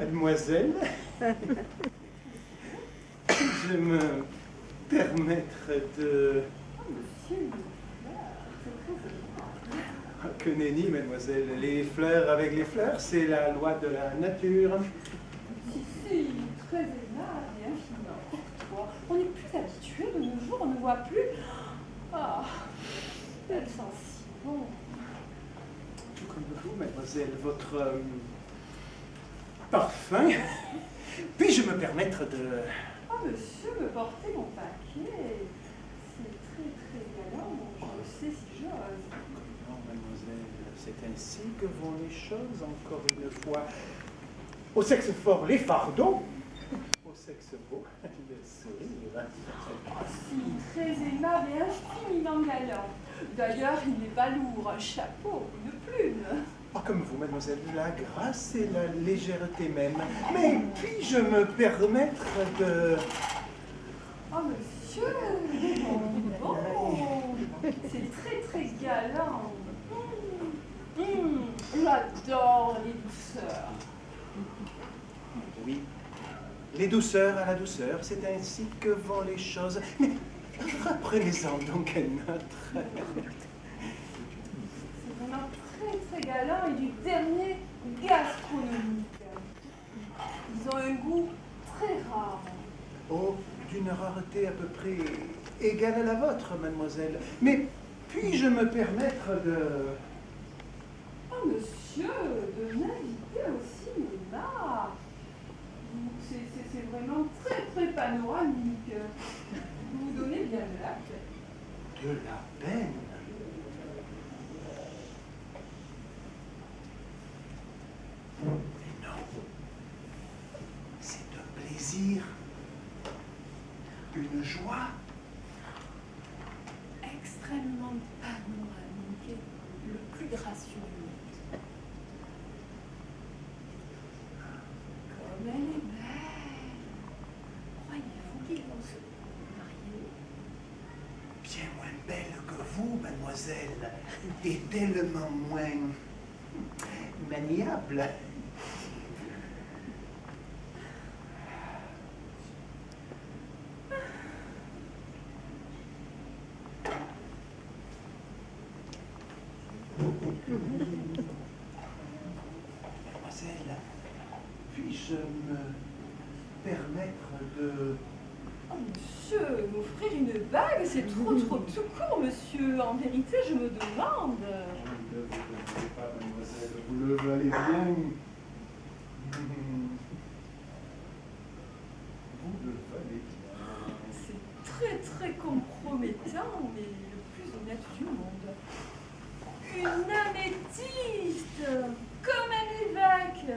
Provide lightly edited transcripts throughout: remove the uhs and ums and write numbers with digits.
Mademoiselle, je me permettre de... Monsieur, Que nenni, mademoiselle. Les fleurs avec les fleurs, c'est la loi de la nature. si, très aimable et infiniment courtois. On n'est plus habitué de nos jours, on ne voit plus. Ah, elle sent si bon. Tout comme vous, mademoiselle, votre parfum. Puis-je me permettre de... Ah, monsieur, me porter mon paquet. C'est très galant, je le sais si j'ose. Non, mademoiselle, c'est ainsi que vont les choses, encore une fois. Au sexe fort, les fardeaux. Au sexe beau, le sourire. Ah, si, très aimable et infiniment galant. D'ailleurs, il n'est pas lourd, un chapeau, une plume. Ah, comme vous, mademoiselle, la grâce et la légèreté même. Mais puis-je me permettre de... Oh, monsieur, bon, c'est très galant. J'adore les douceurs. Oui, les douceurs à la douceur, c'est ainsi que vont les choses. Mais reprenez-en donc un autre. C'est vraiment très galant et du dernier gastronomique. Ils ont un goût très rare. Oh, d'une rareté à peu près égale à la vôtre, mademoiselle. Mais puis-je me permettre de... Oh, monsieur, de m'inviter au cinéma. C'est vraiment très panoramique. Vous vous donnez bien de la peine. De la peine? Mais non, c'est un plaisir, une joie. Extrêmement panoramique et le plus gracieux du monde. Comme elle est belle. Croyez-vous qu'ils vont se marier? Bien moins belle que vous, mademoiselle, et tellement moins maniable. Mademoiselle, puis-je me permettre de... Oh, monsieur, m'offrir une bague, c'est trop tout court, monsieur. En vérité, je me demande. Ne vous demandez pas, mademoiselle, vous le valez bien. Vous le valez bien. C'est très compromettant, mais le plus honnête du monde. Une améthyste, comme un évêque,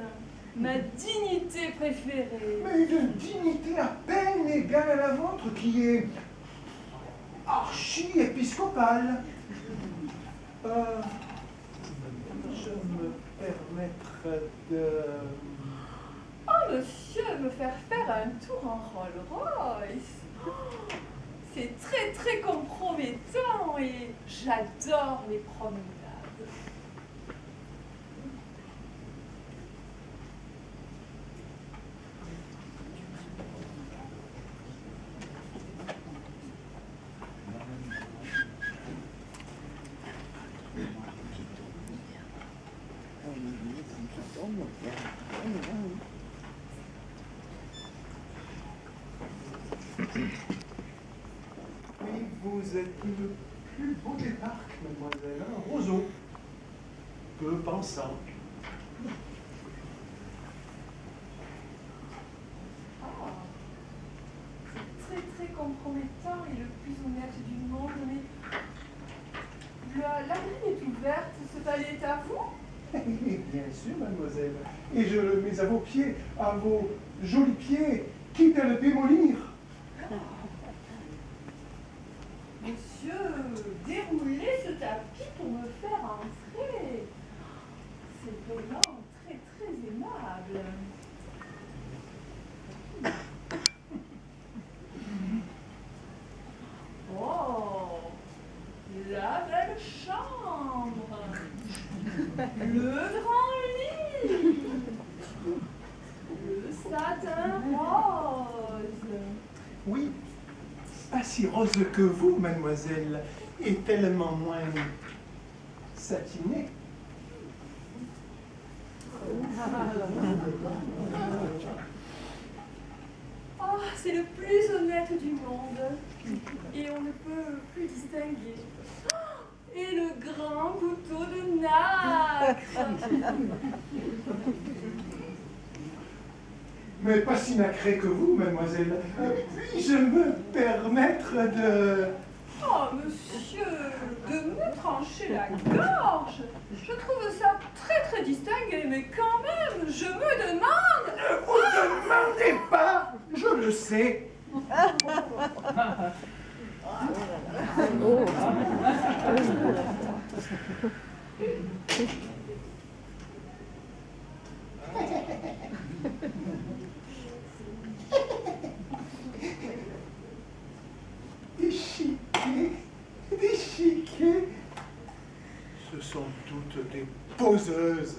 ma dignité préférée. Mais une dignité à peine égale à la vôtre qui est archi-épiscopale. Je me permettre de... Oh, monsieur, me faire faire un tour en Rolls-Royce. Oh, c'est très compromettant et j'adore les promenades. Oui, vous êtes le plus beau des parcs, mademoiselle, un roseau, peu pensant. Ah, c'est très compromettant et le plus honnête du monde, mais la grille est ouverte, ce palais est à vous? Bien sûr, mademoiselle, et je le mets à vos pieds, à vos jolis pieds, quitte à le démolir. Monsieur, déroulez ce tapis pour me faire entrer. C'est vraiment très aimable. Oh, la belle chambre, le grand lit, satin rose. Oui, pas si rose que vous, mademoiselle, et tellement moins satiné. Oh, c'est le plus honnête du monde. Et on ne peut plus distinguer. Et le grand couteau de nacre. Mais pas si nacré que vous, mademoiselle. Puis-je me permettre de... Oh, monsieur, de me trancher la gorge. Je trouve ça très très distingué, mais quand même, je me demande... Ne vous demandez pas, je le sais. Déchiquetées, ce sont toutes des poseuses.